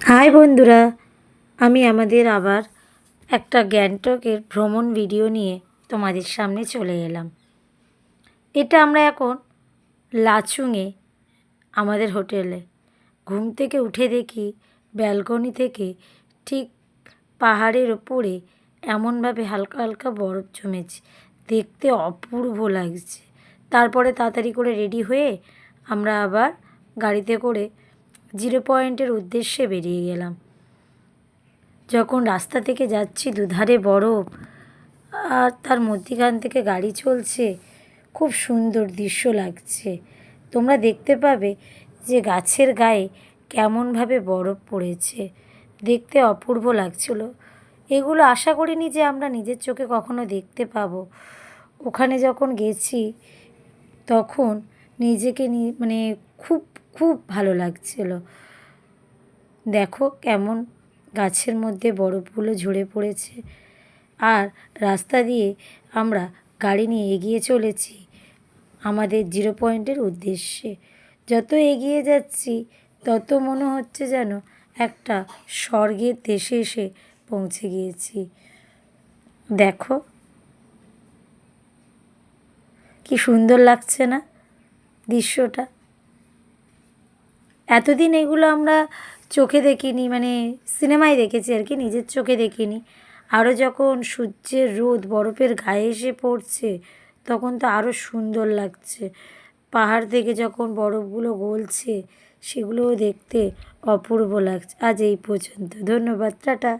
High বন্ধুরা, আমি আমাদের আবার একটা গ্যাংটকের ভ্রমণ ভিডিও নিয়ে তোমাদের সামনে চলে এলাম। এটা আমরা এখন লাচুংয়ে আমাদের হোটেলে ঘুম থেকে উঠে দেখি ব্যালকনি থেকে ঠিক পাহাড়ের ওপরে এমনভাবে হালকা হালকা বরফ জমেছে, দেখতে অপূর্ব লাগছে। তারপরে তাড়াতাড়ি করে রেডি হয়ে আমরা আবার গাড়িতে করে জিরো পয়েন্টের উদ্দেশ্যে বেরিয়ে গেলাম। যখন রাস্তা থেকে যাচ্ছি দুধারে বরফ আর তার মধ্যিখান থেকে গাড়ি চলছে, খুব সুন্দর দৃশ্য লাগছে। তোমরা দেখতে পাবে যে গাছের গায়ে কেমনভাবে বরফ পড়েছে, দেখতে অপূর্ব লাগছিল। এগুলো আশা করিনি যে আমরা নিজের চোখে কখনো দেখতে পাবো। ওখানে যখন গেছি তখন নিজেকে মানে খুব খুব ভালো লাগছিল। দেখো কেমন গাছের মধ্যে বরফগুলো ঝরে পড়েছে। আর রাস্তা দিয়ে আমরা গাড়ি নিয়ে এগিয়ে চলেছি আমাদের জিরো পয়েন্টের উদ্দেশ্যে। যত এগিয়ে যাচ্ছি তত মনে হচ্ছে যেন একটা স্বর্গের দেশে এসে পৌঁছে গিয়েছি। দেখো কি সুন্দর লাগছে না দৃশ্যটা। এতদিন এগুলো আমরা চোখে দেখিনি, মানে সিনেমায় দেখেছি আর কি, নিজের চোখে দেখিনি। আরও যখন সূর্যের রোদ বরফের গায়ে এসে পড়ছে তখন তো আরও সুন্দর লাগছে। পাহাড় থেকে যখন বরফগুলো গলছে সেগুলোও দেখতে অপূর্ব লাগছে। আজ এই পর্যন্ত, ধন্যবাদ, টাটা।